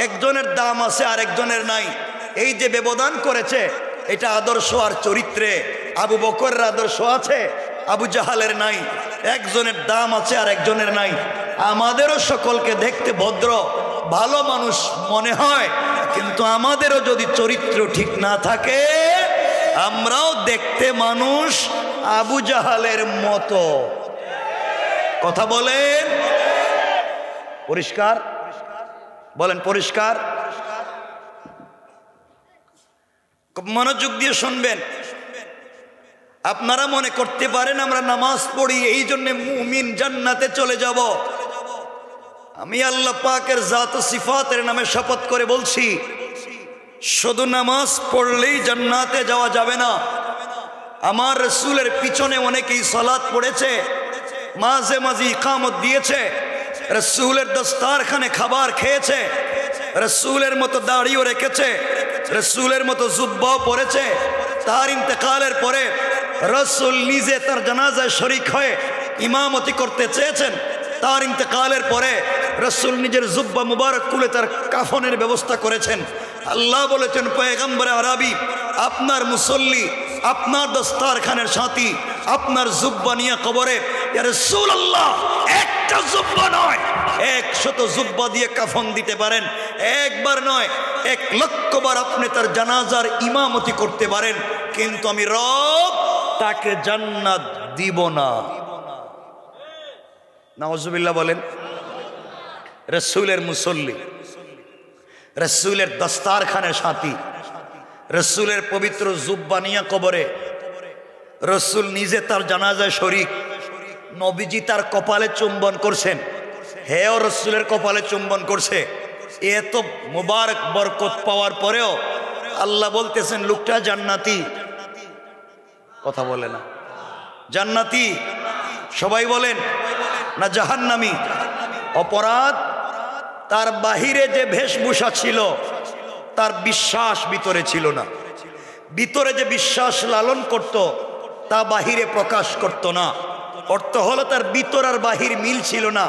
একজনের দাম আছে আর একজনের নাই। এই যে ব্যবধান করেছে এটা আদর্শ আর চরিত্রে। আবু বকরের আদর্শ আছে, আবু জাহালের নাই। একজনের দাম আছে আর একজনের নাই। আমাদেরও সকলকে দেখতে ভদ্র ভালো মানুষ মনে হয়, কিন্তু আমাদেরও যদি চরিত্র ঠিক না থাকে আমরাও দেখতে মানুষ আবু জাহালের মতো। কথা বলেন পরিষ্কার, বলেন পরিষ্কার। মনোযোগ দিয়ে শুনবেন। আপনারা মনে করতে পারেন আমরা নামাজ পড়ি এই জন্য মুমিন জান্নাতে চলে যাব। আমি আল্লাহ পাকের জাত ও সিফাতের নামে শপথ করে বলছি, শুধু নামাজ পড়লেই জান্নাতে যাওয়া যাবে না। আমার রাসূলের পিছনে অনেকেই সালাত পড়েছে, মাঝে মাঝে ইকামত দিয়েছে, রাসূলের দস্তারখানে খাবার খেয়েছে, রাসূলের মতো দাড়িও রেখেছে, রাসূলের মতো জুব্বাও পরেছে। তার ইন্তেকালের পরে রাসূল নিজে তার জানাজায় শরীক হয়ে ইমামতি করতে চেয়েছেন। তার ইন্তেকালের পরে রাসূল নিজের জুব্বা মুবারক খুলে তার কাফনের ব্যবস্থা করেছেন। আল্লাহ বলেছেন, পয়গম্বরে আরবি আপনার মুসল্লি, আপনার দস্তারখানের সাথী, আপনার জুব্বা নিয়ে কবরে ইয়া রাসূলুল্লাহ একটা জুব্বা নয় 100 জুব্বা দিয়ে কাফন দিতে পারেন। একবার নয় 1,00,000 বার আপনি তার জানাজার ইমামতি করতে পারেন, কিন্তু আমি রব তাকে জান্নাত দিব না। নাউজুবিল্লাহ বলেন। রাসূলের মুসল্লি, রাসূলের দস্তারখানের সাথী, রাসূলের পবিত্র জুব্বা নিয়ে কবরে, রাসূল নিজে তার জানাজায় শরীক, নবীজি তার কপালে চুম্বন করছেন, হেও রাসূলের কপালে চুম্বন করছে। এত মুবারক বরকত পাওয়ার পরেও আল্লাহ বলতেছেন লোকটা জান্নাতি। কথা বলে না জান্নাতি, সবাই বলেন না জাহান্নামী। অপরাধ তার বাহিরে যে বেশভূষা ছিল তার বিশ্বাস ভিতরে ছিল না। ভিতরে যে বিশ্বাস লালন করত তা বাহিরে প্রকাশ করত না। অর্থ হলো তার ভিতর আর বাহির মিল ছিল না।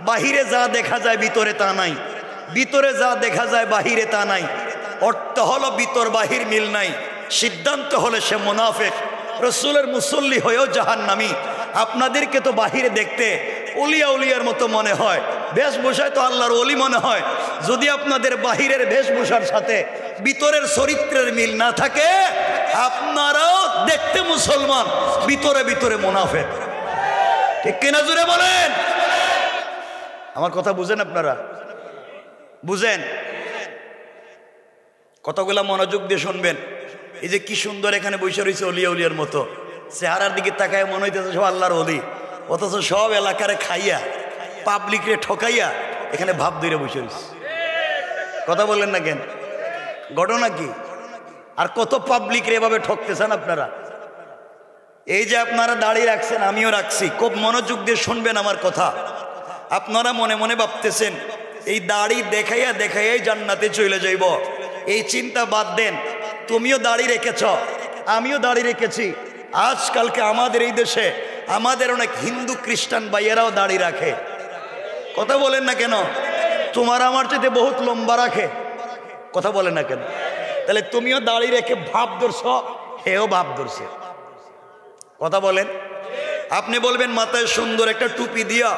বাহিরে যা দেখা যায় ভিতরে তা নাই, ভিতরে যা দেখা যায় বাহিরে তা নাই। অর্থ হলো ভিতর বাহির মিল নাই। সিদ্ধান্ত হলে সে মুনাফিক। রাসূলের মুসল্লি হয়েও জাহান্নামী। আপনাদেরকে তো বাহিরে দেখতে ওলিয়া উলিয়ার মতো মনে হয়, বেশভূষায় তো আল্লাহর ওলি মনে হয়। যদি আপনাদের বাহিরের বেশভূষার সাথে ভিতরের চরিত্রের মিল না থাকে আপনারাও দেখতে মুসলমান, ভিতরে ভিতরে মুনাফিক। ঠিক কিনা জোরে বলেন। আমার কথা বুঝেন আপনারা? বুঝেন? কতগুলা মনোযোগ দিয়ে শুনবেন। এই যে কি সুন্দর এখানে বসে রয়েছে ওলিয়া উলিয়ার মতো, চেহারার দিকে তাকায় মনে হইতেছে সব আল্লাহর ওলি, অথচ সব এলাকারে খাইয়া পাবলিকরে ঠকাইয়া এখানে ভাব ধরে বসে রয়েছে। কথা বললেন না কেন? ঘটনা কি? আর কত পাবলিকরে এভাবে ঠকতেছেন আপনারা। এই যে আপনারা দাঁড়িয়ে রাখছেন, আমিও রাখছি, খুব মনোযোগ দিয়ে শুনবেন আমার কথা। আপনারা মনে মনে ভাবতেছেন এই দাড়ি দেখাইয়া দেখাইয়াই জান্নাতে চলে যাইব। এই চিন্তা বাদ দেন। তুমিও দাড়ি রেখেছ, আমিও দাড়ি রেখেছি। আজকালকে আমাদের এই দেশে আমাদের অনেক হিন্দু খ্রিস্টান ভাইয়েরাও দাড়ি রাখে। কথা বলেন না কেন? তোমার আমার চাইতে বহুত লম্বা রাখে। কথা বলেন না কেন? তাহলে তুমিও দাড়ি রেখে ভাব ধরছ, হেও ভাব ধরছে। কথা বলেন। আপনি বলবেন মাথায় সুন্দর একটা টুপি দিয়া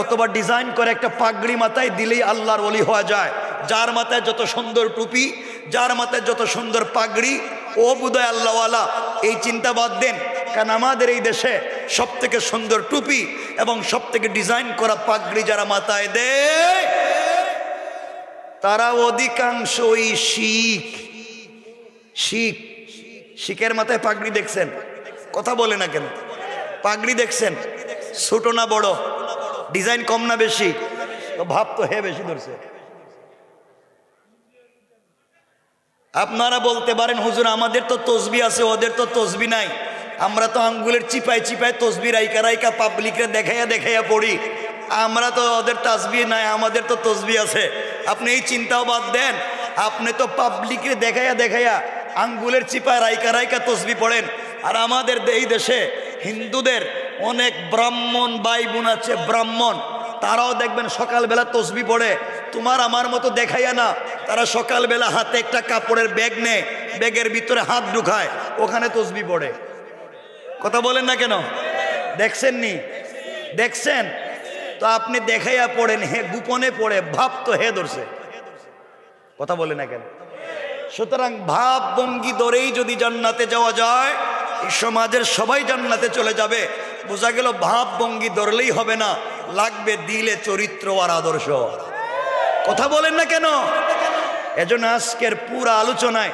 অথবা ডিজাইন করে একটা পাগড়ি মাথায় দিলেই আল্লাহর ওলি হওয়া যায়। যার মাথায় যত সুন্দর টুপি, যার মাথায় যত সুন্দর পাগড়ি, ও বুধায় আল্লাহওয়ালা। এই চিন্তা বাদ দেন। কারণ আমাদের এই দেশে সব থেকে সুন্দর টুপি এবং সব থেকে ডিজাইন করা পাগড়ি যারা মাথায় দেয় তারা অধিকাংশই শিখ। শিখ, শিখের মাথায় পাগড়ি দেখছেন? কথা বলে না কেন? পাগড়ি দেখছেন? ছোট না বড়? ডিজাইন কম না বেশি? তো ভাব তো হে বেশি ধরছে। আপনারা বলতে পারেন হুজুর আমাদের তো তসবি আছে, ওদের তো তসবি নাই, আমরা তো আঙ্গুলের চিপায় চিপায় তসবি রাইকা রাইকা পাবলিকরে দেখাইয়া দেখাইয়া পড়ি, আমরা তো ওদের তাসবি নাই, আমাদের তো তসবি আছে। আপনি এই চিন্তাও বাদ দেন, আপনি তো পাবলিকরে দেখাইয়া দেখাইয়া আঙ্গুলের চিপায় রাইকা রাইকা তসবি পড়েন। আর আমাদের এই দেশে হিন্দুদের অনেক ব্রাহ্মণ ভাই বোন আছে, ব্রাহ্মণ, তারাও দেখবেন সকালবেলা তসবি পড়ে, তোমার আমার মতো দেখাইয়া না, তারা সকালবেলা হাতে একটা কাপড়ের ব্যাগ নেয়, ব্যাগের ভিতরে হাত ঢুকায়, ওখানে তসবি পড়ে। কথা বলেন না কেন? দেখছেন নি? দেখছেন তো? আপনি দেখাইয়া পড়েন, হে গোপনে পড়ে, ভাব তো হে ধরছে। কথা বলে না কেন? সুতরাং ভাব ভঙ্গি ধরেই যদি জান্নাতে যাওয়া যায়, এই সমাজের সবাই জান্নাতে চলে যাবে। বোঝা গেল ভাব ভঙ্গি ধরলেই হবে না, লাগবে দিলে চরিত্র আর আদর্শ। কথা বলেন না কেন? এজন্য আজকের পুরো আলোচনায়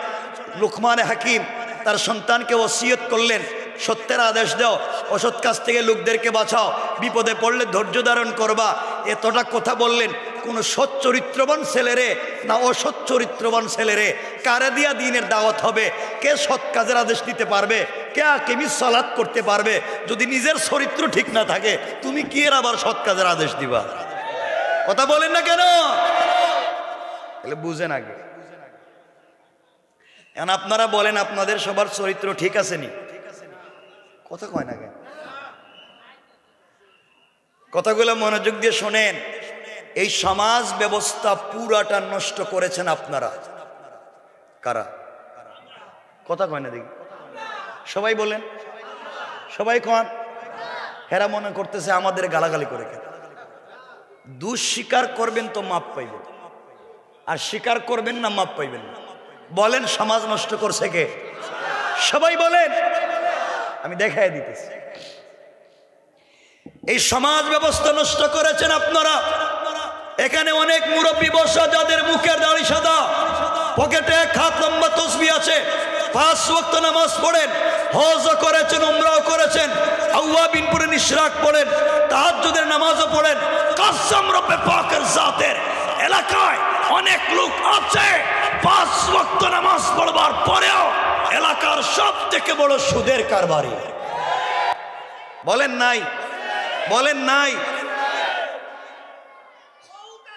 লুকমানে হাকিম তার সন্তানকে ওসিয়ত করলেন, সত্যের আদেশ দাও, অসৎ কাজ থেকে লোকদেরকে বাঁচাও, বিপদে পড়লে ধৈর্য ধারণ করবা। এতটা কথা বললেন। কোন সৎ চরিত্রবান ছেলেরে না অসৎ চরিত্রবান ছেলেরে কারে দিয়া দিনের দাওয়াত হবে? কে সৎ কাজের আদেশ দিতে পারবে? কে কেমি সালাত করতে পারবে? যদি নিজের চরিত্র ঠিক না থাকে, তুমি কি এর আবার সৎ কাজের আদেশ দিবা? কথা বলেন না কেন? তাহলে বুঝেন আগে। এখন আপনারা বলেন আপনাদের সবার চরিত্র ঠিক আছে নি? কথা কয় না কেন? কথাগুলো মনোযোগ দিয়ে শোনেন। এই সমাজ ব্যবস্থা পুরাটা নষ্ট করেছেন আপনারা। কারা? কথা কয় না দেখি, সবাই বলেন, সবাই কন। হেরা মনে করতেছে আমাদের গালাগালি করে। কেন? দোষ স্বীকার করবেন তো মাপ পাইবেন, আর স্বীকার করবেন না মাপ পাইবেন না। বলেন সমাজ নষ্ট করছে কে? সবাই বলেন, আমি দেখাই দিতেছি। এই সমাজ ব্যবস্থা নষ্ট করেছেন আপনারা। এখানে অনেক মুরব্বী বসা, যাদের মুখের দাড়ি সাদা, পকেটে এক হাত লম্বা তসবি আছে, 5 ওয়াক্ত নামাজ পড়েন, হজ করেছেন, উমরাও করেছেন, আওয়াবিন পড়েন, ইশরাক পড়েন, তাহাজ্জুদের নামাজও পড়েন। কসম রব্বে পাকের জাতের, এলাকায় অনেক লোক আছে 5 ওয়াক্ত নামাজ পড়বার পরেও এলাকার সব থেকে বড় সুদের কারবারি। বলেন নাই? বলেন নাই?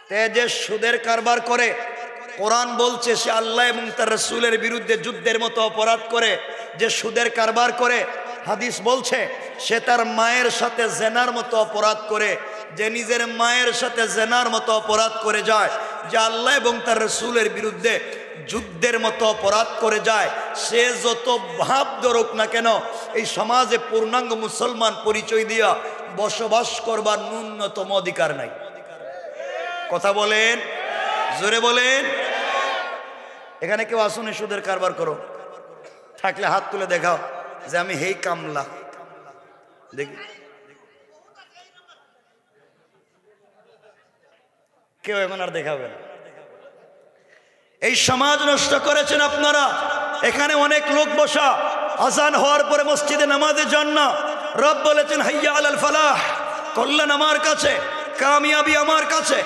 তে যে সুদের কারবার করে, কোরআন বলছে সে আল্লাহ এবং তার রাসূলের বিরুদ্ধে যুদ্ধের মতো অপরাধ করে। যে সুদের কারবার করে, হাদিস বলছে সে তার মায়ের সাথে জেনার মতো অপরাধ করে। যে নিজের মায়ের সাথে জেনার মতো অপরাধ করে যায়, যে আল্লাহ এবং তার রাসূলের বিরুদ্ধে যুদ্ধের মতো অপরাধ করে যায়, সে যত ভাব ধরুক না কেন, এই সমাজে পূর্ণাঙ্গ মুসলমান পরিচয় দিয়া বসবাস করবার ন্যূনতম অধিকার নাই। কথা বলেন, জোরে বলেন। এখানে কেউ আসুন সুদের কারবার করো? থাকলে হাত তুলে দেখাও যে আমি হেই কামলা। দেখি কেউ এখন আর দেখাবে না। এই সমাজ নষ্ট করেছেন আপনারা। এখানে অনেক লোক বসা, আজান হওয়ার পরে মসজিদে নামাজে যান না। রব বলেছেন হাইয়া আলাল ফালাহ, কল্যাণ আমার কাছে, কামিয়াবি আমার কাছে,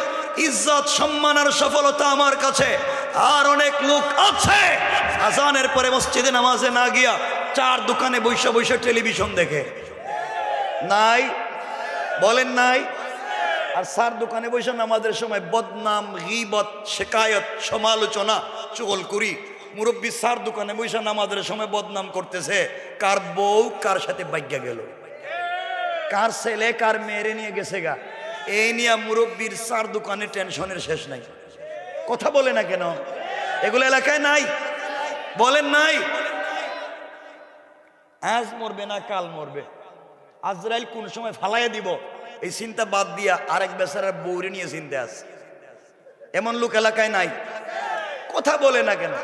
ইজ্জত সম্মান আর সফলতা আমার কাছে। আর অনেক লোক আছে আজানের পরে মসজিদে নামাজে না গিয়া 4 দোকানে বৈশা বৈশা টেলিভিশন দেখে। নাই? বলেন নাই? আর 4 দোকানে বৈশা নামাজের সময় বদনাম, গীবত, শিকায়ত, সমালোচনা, চুগলখুরি। মুরব্বী 4 দোকানে বৈশা নামাজের সময় বদনাম করতেছে, কার বউ কার সাথে বাইগা গেল, কার ছেলে কার মেয়েরে নিয়ে গেছে গা। এই নিয়ে মুরব্বীর 4 দোকানে টেনশনের শেষ নাই। কথা বলে না কেন? এগুলো এলাকায় নাই? বলেন নাই? আজ মরবে না কাল মরবে, আজরাইল কোন সময় ফালাইয়া দিব, এই চিন্তা বাদ দিয়া আরেক বেচারার বউরে নিয়ে চিন্তা আছে। এমন লোক এলাকায় নাই? কথা বলে না কেন?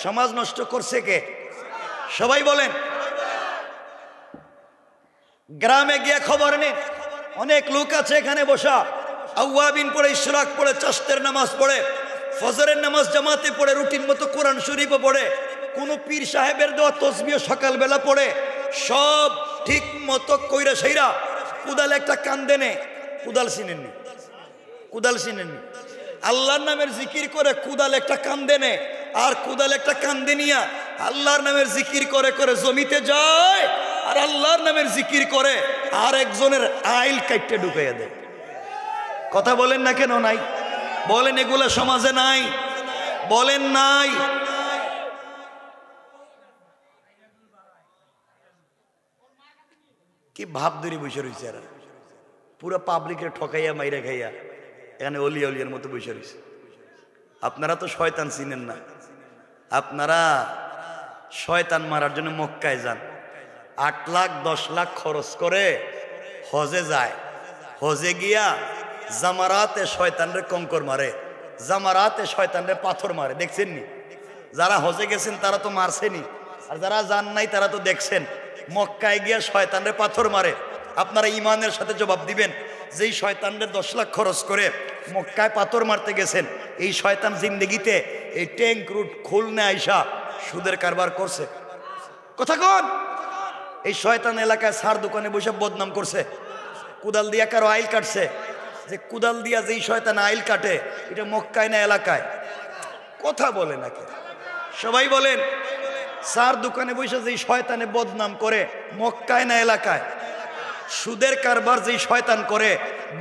সমাজ নষ্ট করছে কে? সবাই বলেন। গ্রামে গিয়ে খবর নেই, অনেক লোক আছে এখানে বসা, আওয়াবিন পড়ে, ইশরাক পড়ে, চাষতের নামাজ পড়ে, ফজরের নামাজ জামাতে পড়ে, রুটিন মতো কোরআন শরীফও পড়ে, কোন পীর সাহেবের দেওয়া তসবিহ সকালবেলা পড়ে, সব ঠিক মতো কইরা সেইরা কুদাল একটা কান দেনে। কুদাল চিনেননি? কুদাল চিনেননি? আল্লাহর নামের জিকির করে কুদাল একটা কান দেনে, আর কুদাল একটা কান্দে নিয়া আল্লাহর নামের জিকির করে করে জমিতে যায়, আর আল্লাহর নামের জিকির করে আর একজনের আইল কাটতে ঢুকাইয়া দেয়। কথা বলেন না কেন নাই? বলেন এগুলা সমাজে নাই? বলেন নাই? কি ভাব ধরে বসে রয়েছে এরা, পুরো পাবলিকের ঠকাইয়া মাইরা খাইয়া এখানে অলি অলিয়ার মতো বসে রয়েছে। আপনারা তো শয়তান চিনেন না, আপনারা শয়তান মারার জন্য মক্কায় যান, 8 লাখ 10 লাখ খরচ করে হজে যায়। হজে গিয়া জামারাতে শয়তানরে কঙ্কর মারে, জামারাতে শয়তানরে পাথর মারে। দেখছেন নি? যারা হজে গেছেন তারা তো মারছেনি, আর যারা যান নাই তারা তো দেখছেন মক্কায় গিয়া শয়তানরে পাথর মারে। আপনারা ইমানের সাথে জবাব দিবেন, যেই শয়তানরে 10 লাখ খরচ করে মক্কায় পাথর মারতে গেছেন, এই শয়তান জিন্দেগিতে এই ট্যাঙ্ক রুট খুলনা আইসা সুদের কারবার করছে? কথা কোন? এই শয়তান এলাকায় সার দোকানে বসে বদনাম করছে, কুদাল দিয়া কারো আইল কাটছে। যে কুদাল দিয়া যেই শয়তান আইল কাটে, এটা মক্কায় না এলাকায়? কথা বলে নাকি? সবাই বলেন, সার দোকানে বসে যেই শয়তানে বদনাম করে, মক্কায় না এলাকায়? সুদের কারবার যেই শয়তান করে,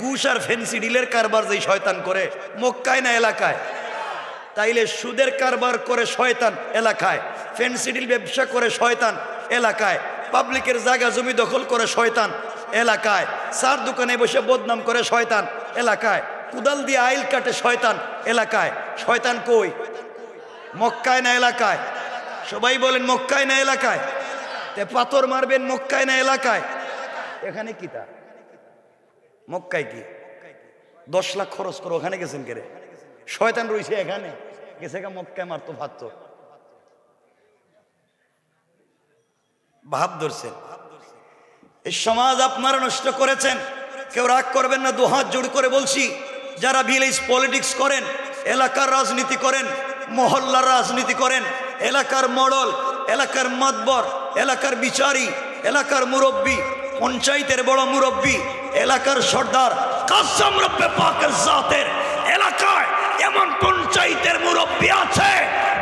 ঘুষ আর ফেন্সি ডিলের কারবার যেই শয়তান করে, মক্কায় না এলাকায়? তাইলে সুদের কারবার করে শয়তান এলাকায়, ফেন্সি ডিল ব্যবসা করে শয়তান এলাকায়, পাবলিকের জায়গা জমি দখল করে শয়তান এলাকায়, সার দোকানে বসে বদনাম করে শয়তান এলাকায়, কুদাল দিয়ে আইল কাটে শয়তান এলাকায়। শয়তান কই? মক্কায় না এলাকায়? সবাই বলেন মক্কায় না এলাকায়? তে পাথর মারবেন মক্কায় না এলাকায়? এখানে কি তা? মক্কায় কি 10 লাখ খরচ করে ওখানে গেছেন কেরে? শয়তান রয়েছে এখানে, গেছে গা মক্কায় মারতো ভাবতো। ভাব ধরছেন। এই সমাজ আপনারা নষ্ট করেছেন। কেউ রাগ করবেন না, 2 হাত জোড় করে বলছি, যারা ভিলেজ পলিটিক্স করেন, এলাকার রাজনীতি করেন, মহল্লার রাজনীতি করেন, এলাকার মডল, এলাকার মাতবর, এলাকার বিচারী, এলাকার মুরব্বী, পঞ্চায়েতের বড় মুরব্বী, এলাকার সর্দার, কাসম রব্বে পাকের জাতের এলাকায় এমন পঞ্চায়েতের মুরব্বী আছে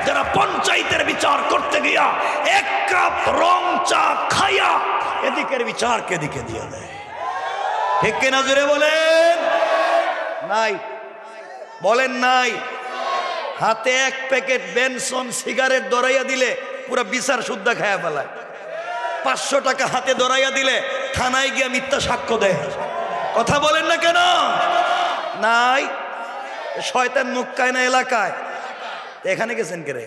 যারা পঞ্চায়েতের বিচার করতে গিয়া 1 কাপ রং চা খাইয়া এদিকের বিচার কেদিকে দিয়ে দেয়। ঠিক কিনা জোরে বলেন? নাই? বলেন নাই? হাতে 1 প্যাকেট বেনসন সিগারেট ধরাইয়া দিলে পুরো বিচার শুদ্ধা খায়া ফেলায়। 500 টাকা হাতে ধরাইয়া দিলে থানায় গিয়া মিথ্যা সাক্ষ্য দেয়। কথা বলেন না কেন? নাই? শয়তান মক্কায় না এলাকায়? এখানে গেছেন কে রে?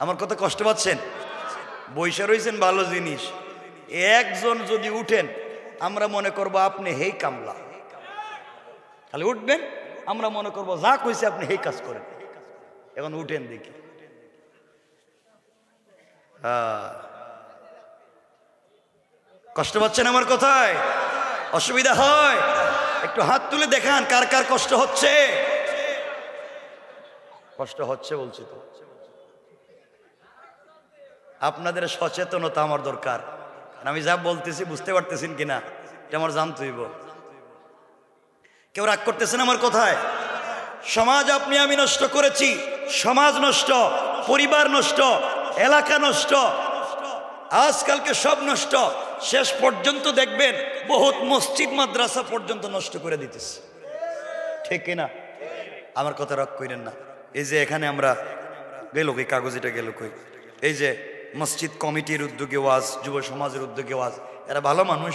আমার কথা কষ্ট পাচ্ছেন? বৈশা রয়েছেন ভালো জিনিস, একজন যদি উঠেন আমরা মনে করবো আপনি হেই কামলা, খালি উঠবেন আমরা মনে করবো যা কইছে আপনি হেই কাজ করেন। এখন উঠেন দেখি। কষ্ট পাচ্ছেন আমার কথায়? অসুবিধা হয়? একটু হাত তুলে দেখান কার কার কষ্ট হচ্ছে। কষ্ট হচ্ছে বলছি তো। আপনাদের সচেতনতা আমার দরকার। আমি যা বলতেছি বুঝতে পারতেছেন কিনা এটা আমার জানতে হইব। কেউ রাগ করতেছেন আমার কথায়? সমাজ আপনি আমি নষ্ট করেছি, সমাজ নষ্ট, পরিবার নষ্ট, এলাকা নষ্ট, আজকালকে সব নষ্ট। শেষ পর্যন্ত দেখবেন বহুত মসজিদ মাদ্রাসা পর্যন্ত নষ্ট করে দিতেছে। ঠিক কিনা? আমার কথা রাগ করেন না। এই যে এখানে আমরা গেল কই, কাগজ এটা গেল কই, এই যে মসজিদ কমিটির উদ্যোগে ওয়াজ, যুব সমাজের উদ্যোগে ওয়াজ, এরা ভালো মানুষ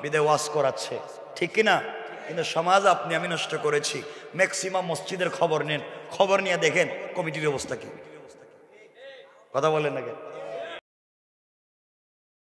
বিদায় ওয়াজ করাচ্ছে। ঠিক কিনা? কিন্তু সমাজ আপনি আমি নষ্ট করেছি। ম্যাক্সিমাম মসজিদের খবর নেন, খবর নিয়ে দেখেন কমিটির অবস্থা কি। কথা বলেন না কেন?